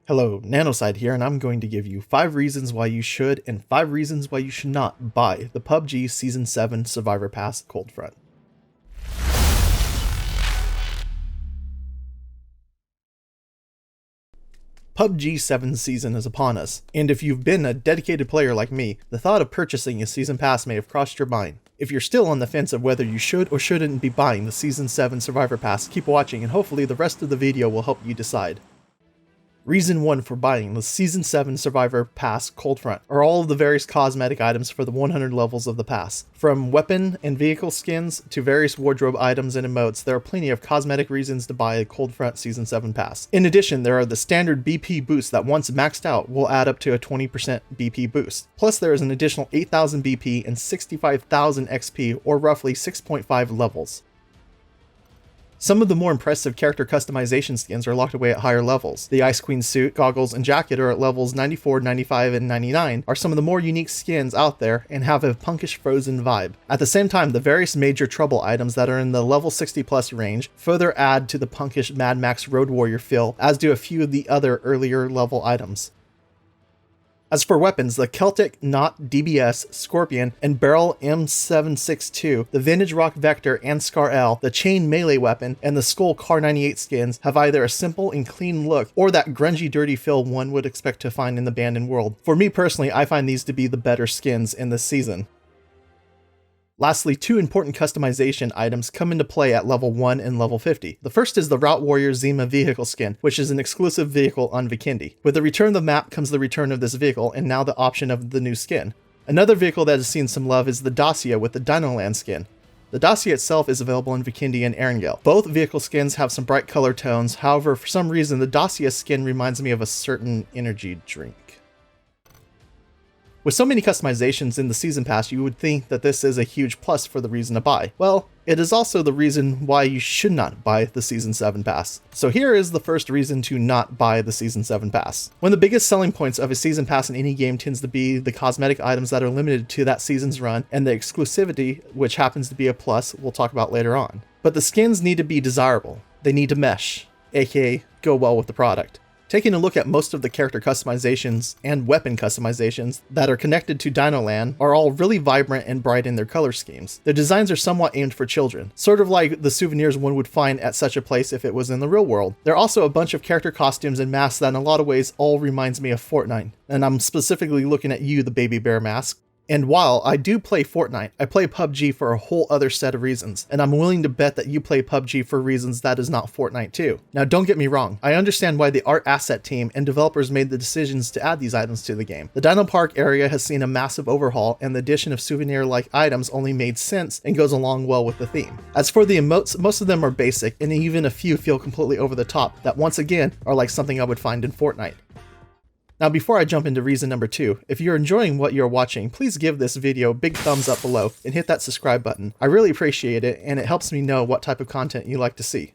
Hello, Nanoside here, and I'm going to give you 5 reasons why you should and 5 reasons why you should not buy the PUBG Season 7 Survivor Pass Cold Front. PUBG 7 season is upon us, and if you've been a dedicated player like me, the thought of purchasing a season pass may have crossed your mind. If you're still on the fence of whether you should or shouldn't be buying the Season 7 Survivor Pass, keep watching and hopefully the rest of the video will help you decide. Reason 1 for buying the Season 7 Survivor Pass Cold Front are all of the various cosmetic items for the 100 levels of the pass. From weapon and vehicle skins to various wardrobe items and emotes, there are plenty of cosmetic reasons to buy a Cold Front Season 7 Pass. In addition, there are the standard BP boosts that once maxed out will add up to a 20% BP boost. Plus there is an additional 8,000 BP and 65,000 XP, or roughly 6.5 levels. Some of the more impressive character customization skins are locked away at higher levels. The Ice Queen suit, goggles, and jacket are at levels 94, 95, and 99 are some of the more unique skins out there and have a punkish frozen vibe. At the same time, the various major trouble items that are in the level 60 plus range further add to the punkish Mad Max Road Warrior feel, as do a few of the other earlier level items. As for weapons, the Celtic Knot DBS, Scorpion, and Barrel M762, the Vintage Rock Vector and Scar L, the Chain Melee weapon, and the Skull Car 98 skins have either a simple and clean look or that grungy dirty feel one would expect to find in the abandoned world. For me personally, I find these to be the better skins in this season. Lastly, 2 important customization items come into play at level 1 and level 50. The first is the Route Warrior Zima vehicle skin, which is an exclusive vehicle on Vikendi. With the return of the map comes the return of this vehicle and now the option of the new skin. Another vehicle that has seen some love is the Dacia with the Dinoland skin. The Dacia itself is available in Vikendi and Erangel. Both vehicle skins have some bright color tones, however for some reason the Dacia skin reminds me of a certain energy drink. With so many customizations in the Season Pass, you would think that this is a huge plus for the reason to buy. Well, it is also the reason why you should not buy the Season 7 Pass. So here is the first reason to not buy the Season 7 Pass. One of the biggest selling points of a Season Pass in any game tends to be the cosmetic items that are limited to that season's run, and the exclusivity, which happens to be a plus we'll talk about later on. But the skins need to be desirable. They need to mesh, aka go well with the product. Taking a look at most of the character customizations and weapon customizations that are connected to Dinoland are all really vibrant and bright in their color schemes. The designs are somewhat aimed for children, sort of like the souvenirs one would find at such a place if it was in the real world. There are also a bunch of character costumes and masks that in a lot of ways all reminds me of Fortnite, and I'm specifically looking at you, the baby bear mask. And while I do play Fortnite, I play PUBG for a whole other set of reasons, and I'm willing to bet that you play PUBG for reasons that is not Fortnite too. Now don't get me wrong, I understand why the art asset team and developers made the decisions to add these items to the game. The Dino Park area has seen a massive overhaul, and the addition of souvenir-like items only made sense and goes along well with the theme. As for the emotes, most of them are basic, and even a few feel completely over the top that once again are like something I would find in Fortnite. Now before I jump into reason number 2, if you're enjoying what you're watching, please give this video a big thumbs up below and hit that subscribe button. I really appreciate it, and it helps me know what type of content you like to see.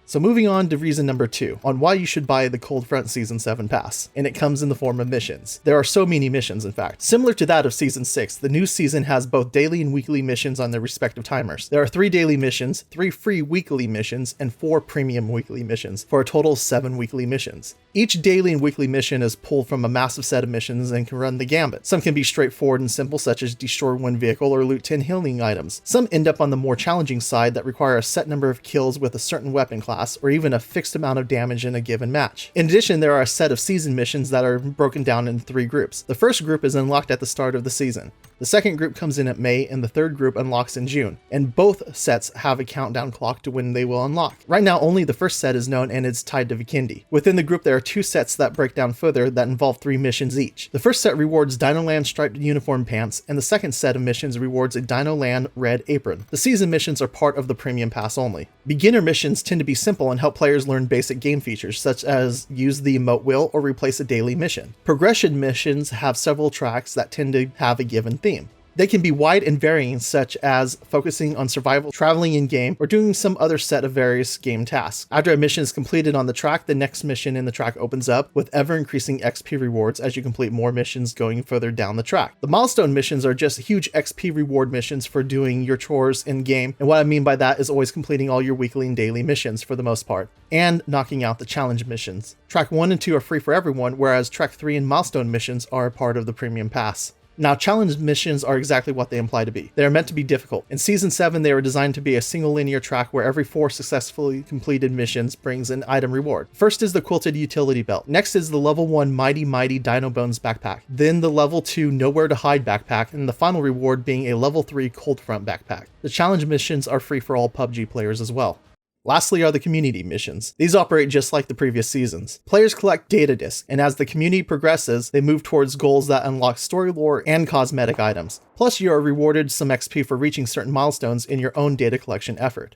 So moving on to reason number 2, on why you should buy the Cold Front Season 7 Pass, and it comes in the form of missions. There are so many missions in fact. Similar to that of Season 6, the new season has both daily and weekly missions on their respective timers. There are 3 daily missions, 3 free weekly missions, and 4 premium weekly missions, for a total of 7 weekly missions. Each daily and weekly mission is pulled from a massive set of missions and can run the gambit. Some can be straightforward and simple, such as destroy 1 vehicle or loot 10 healing items. Some end up on the more challenging side that require a set number of kills with a certain weapon class, or even a fixed amount of damage in a given match. In addition, there are a set of season missions that are broken down into 3 groups. The first group is unlocked at the start of the season. The second group comes in at May, and the third group unlocks in June, and both sets have a countdown clock to when they will unlock. Right now, only the first set is known and it's tied to Vikendi. Within the group, there are 2 sets that break down further that involve 3 missions each. The first set rewards Dinoland striped uniform pants, and the second set of missions rewards a Dinoland red apron. The season missions are part of the premium pass only. Beginner missions tend to be simple and help players learn basic game features, such as use the emote wheel or replace a daily mission. Progression missions have several tracks that tend to have a given theme. They can be wide and varying, such as focusing on survival, traveling in-game, or doing some other set of various game tasks. After a mission is completed on the track, the next mission in the track opens up with ever-increasing XP rewards as you complete more missions going further down the track. The milestone missions are just huge XP reward missions for doing your chores in-game, and what I mean by that is always completing all your weekly and daily missions for the most part, and knocking out the challenge missions. Track 1 and 2 are free for everyone, whereas Track 3 and milestone missions are a part of the Premium Pass. Now, challenge missions are exactly what they imply to be. They are meant to be difficult. In Season 7, they were designed to be a single linear track where every 4 successfully completed missions brings an item reward. First is the Quilted Utility Belt. Next is the Level 1 Mighty Mighty Dino Bones Backpack. Then the Level 2 Nowhere to Hide Backpack, and the final reward being a Level 3 Cold Front Backpack. The challenge missions are free for all PUBG players as well. Lastly are the community missions. These operate just like the previous seasons. Players collect data discs, and as the community progresses, they move towards goals that unlock story lore and cosmetic items. Plus, you are rewarded some XP for reaching certain milestones in your own data collection effort.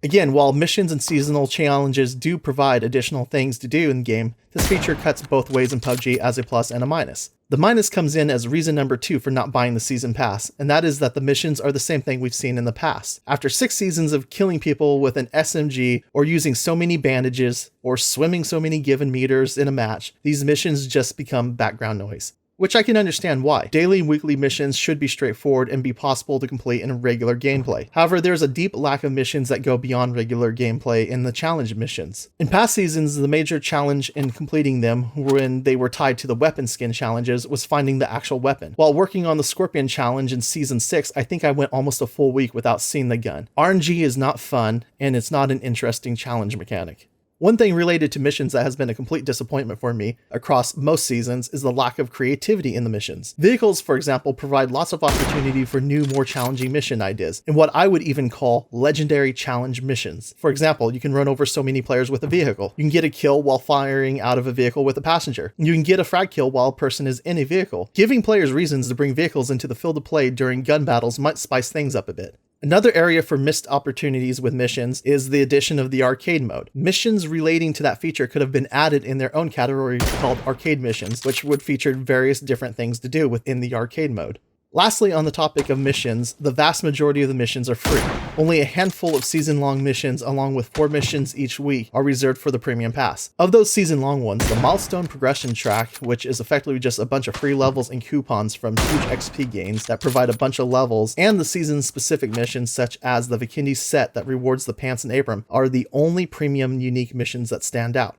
Again, while missions and seasonal challenges do provide additional things to do in the game, this feature cuts both ways in PUBG as a plus and a minus. The minus comes in as reason number 2 for not buying the season pass, and that is that the missions are the same thing we've seen in the past. After 6 seasons of killing people with an SMG, or using so many bandages, or swimming so many given meters in a match, these missions just become background noise. Which I can understand why. Daily and weekly missions should be straightforward and be possible to complete in regular gameplay. However, there's a deep lack of missions that go beyond regular gameplay in the challenge missions. In past seasons, the major challenge in completing them, when they were tied to the weapon skin challenges, was finding the actual weapon. While working on the Scorpion challenge in Season 6, I think I went almost a full week without seeing the gun. RNG is not fun, and it's not an interesting challenge mechanic. One thing related to missions that has been a complete disappointment for me across most seasons is the lack of creativity in the missions. Vehicles, for example, provide lots of opportunity for new, more challenging mission ideas, and what I would even call legendary challenge missions. For example, you can run over so many players with a vehicle. You can get a kill while firing out of a vehicle with a passenger. You can get a frag kill while a person is in a vehicle. Giving players reasons to bring vehicles into the field of play during gun battles might spice things up a bit. Another area for missed opportunities with missions is the addition of the arcade mode. Missions relating to that feature could have been added in their own category called arcade missions, which would feature various different things to do within the arcade mode. Lastly, on the topic of missions, the vast majority of the missions are free. Only a handful of season-long missions, along with 4 missions each week, are reserved for the Premium Pass. Of those season-long ones, the Milestone Progression Track, which is effectively just a bunch of free levels and coupons from huge XP gains that provide a bunch of levels, and the season-specific missions such as the Vikendi set that rewards the pants and apron, are the only premium unique missions that stand out.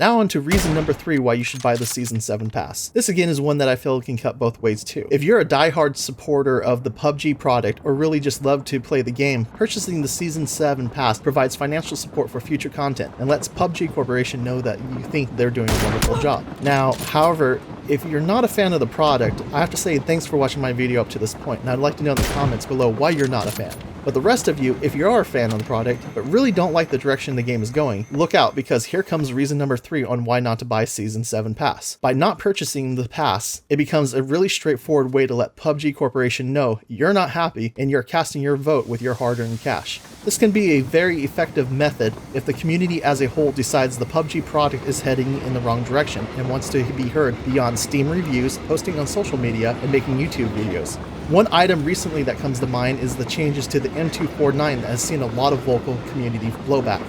Now on to reason number 3 why you should buy the Season 7 pass. This again is one that I feel can cut both ways too. If you're a diehard supporter of the PUBG product or really just love to play the game, purchasing the Season 7 pass provides financial support for future content and lets PUBG Corporation know that you think they're doing a wonderful job. Now, however, if you're not a fan of the product, I have to say thanks for watching my video up to this point, and I'd like to know in the comments below why you're not a fan. But the rest of you, if you are a fan of the product, but really don't like the direction the game is going, look out, because here comes reason number 3 on why not to buy Season 7 pass. By not purchasing the pass, it becomes a really straightforward way to let PUBG Corporation know you're not happy and you're casting your vote with your hard-earned cash. This can be a very effective method if the community as a whole decides the PUBG product is heading in the wrong direction and wants to be heard beyond Steam reviews, posting on social media, and making YouTube videos. One item recently that comes to mind is the changes to the M249 that has seen a lot of vocal community blowback.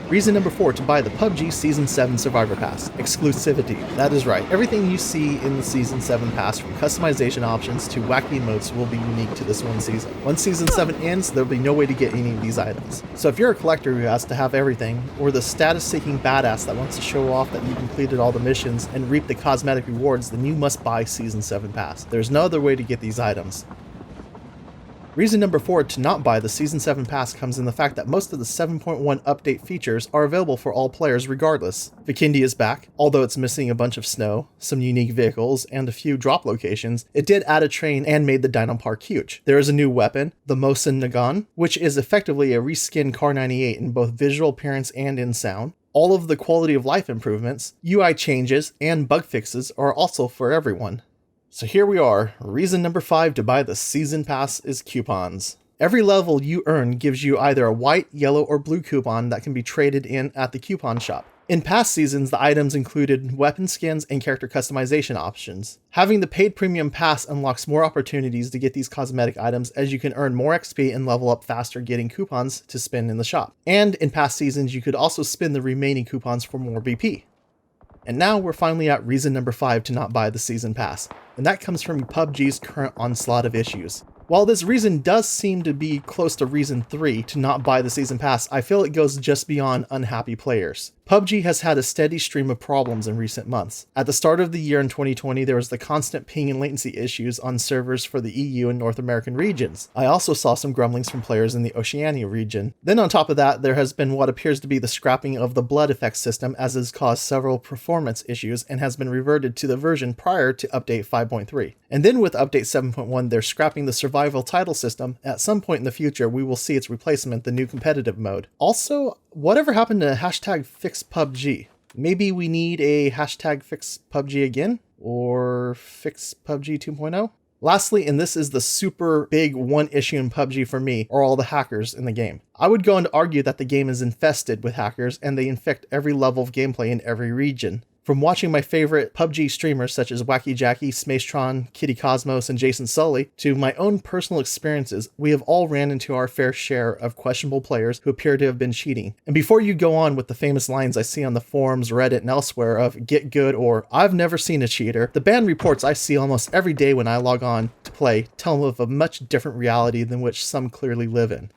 Reason number 4 to buy the PUBG Season 7 Survivor Pass. Exclusivity. That is right. Everything you see in the Season 7 Pass, from customization options to wacky emotes, will be unique to this one season. Once Season 7 ends, there will be no way to get any of these items. So if you're a collector who has to have everything, or the status-seeking badass that wants to show off that you completed all the missions and reap the cosmetic rewards, then you must buy Season 7 Pass. There's no other way to get these items. Reason number 4 to not buy the Season 7 pass comes in the fact that most of the 7.1 update features are available for all players regardless. Vikendi is back, although it's missing a bunch of snow, some unique vehicles, and a few drop locations. It did add a train and made the Dino Park huge. There is a new weapon, the Mosin Nagant, which is effectively a reskinned Car 98 in both visual appearance and in sound. All of the quality of life improvements, UI changes, and bug fixes are also for everyone. So here we are. Reason number 5 to buy the Season Pass is coupons. Every level you earn gives you either a white, yellow, or blue coupon that can be traded in at the coupon shop. In past seasons, the items included weapon skins and character customization options. Having the paid premium pass unlocks more opportunities to get these cosmetic items, as you can earn more XP and level up faster getting coupons to spend in the shop. And in past seasons, you could also spend the remaining coupons for more BP. And now we're finally at reason number 5 to not buy the season pass, and that comes from PUBG's current onslaught of issues. While this reason does seem to be close to reason 3 to not buy the season pass, I feel it goes just beyond unhappy players. PUBG has had a steady stream of problems in recent months. At the start of the year in 2020, there was the constant ping and latency issues on servers for the EU and North American regions. I also saw some grumblings from players in the Oceania region. Then on top of that, there has been what appears to be the scrapping of the blood effect system, as has caused several performance issues and has been reverted to the version prior to update 5.3. And then with update 7.1, they're scrapping the survival title system. At some point in the future, we will see its replacement, the new competitive mode. Also, whatever happened to hashtag fix PUBG? Maybe we need a hashtag fix PUBG again? Or fix PUBG 2.0? Lastly, and this is the super big one issue in PUBG for me, are all the hackers in the game. I would go on to argue that the game is infested with hackers and they infect every level of gameplay in every region. From watching my favorite PUBG streamers such as Wacky Jackie, Smagetron, Kitty Cosmos, and Jason Sully, to my own personal experiences, we have all ran into our fair share of questionable players who appear to have been cheating. And before you go on with the famous lines I see on the forums, Reddit, and elsewhere of "get good" or "I've never seen a cheater," the ban reports I see almost every day when I log on to play tell of a much different reality than which some clearly live in.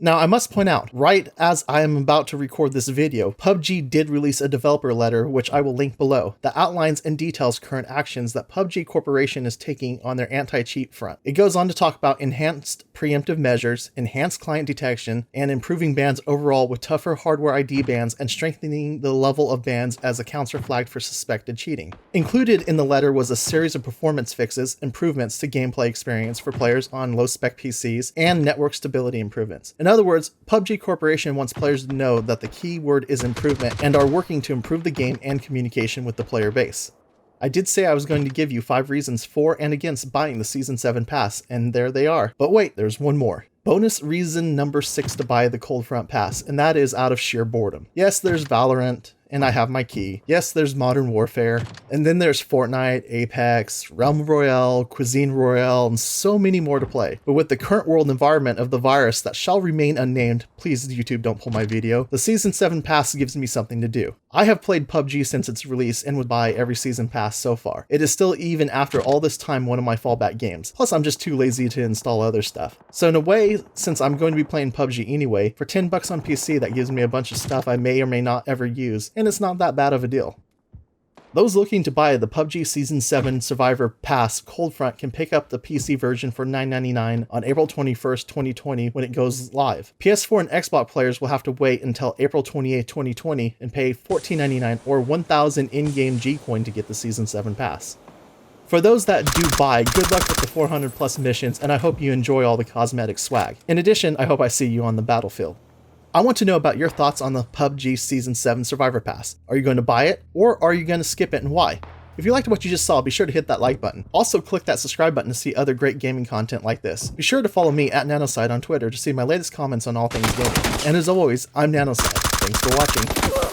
Now, I must point out, right as I am about to record this video, PUBG did release a developer letter, which I will link below, that outlines and details current actions that PUBG Corporation is taking on their anti-cheat front. It goes on to talk about enhanced preemptive measures, enhanced client detection, and improving bans overall with tougher hardware ID bans and strengthening the level of bans as accounts are flagged for suspected cheating. Included in the letter was a series of performance fixes, improvements to gameplay experience for players on low-spec PCs, and network stability improvements. In other words, PUBG Corporation wants players to know that the key word is improvement and are working to improve the game and communication with the player base. I did say I was going to give you 5 reasons for and against buying the Season 7 pass, and there they are. But wait, there's one more. Bonus reason number 6 to buy the Cold Front Pass, and that is out of sheer boredom. Yes, there's Valorant, and I have my key. Yes, there's Modern Warfare, and then there's Fortnite, Apex, Realm Royale, Cuisine Royale, and so many more to play. But with the current world environment of the virus that shall remain unnamed, please YouTube don't pull my video, the Season 7 pass gives me something to do. I have played PUBG since its release and would buy every season pass so far. It is still, even after all this time, one of my fallback games. Plus, I'm just too lazy to install other stuff. So in a way, since I'm going to be playing PUBG anyway, for 10 bucks on PC, that gives me a bunch of stuff I may or may not ever use, and it's not that bad of a deal. Those looking to buy the PUBG Season 7 Survivor Pass Cold Front can pick up the PC version for $9.99 on April 21st, 2020 when it goes live. PS4 and Xbox players will have to wait until April 28th, 2020 and pay $14.99 or 1,000 in-game G-Coin to get the Season 7 Pass. For those that do buy, good luck with the 400 plus missions, and I hope you enjoy all the cosmetic swag. In addition, I hope I see you on the battlefield. I want to know about your thoughts on the PUBG Season 7 Survivor Pass. Are you going to buy it, or are you going to skip it, and why? If you liked what you just saw, be sure to hit that like button. Also, click that subscribe button to see other great gaming content like this. Be sure to follow me at Nanoside on Twitter to see my latest comments on all things gaming. And as always, I'm Nanoside. Thanks for watching.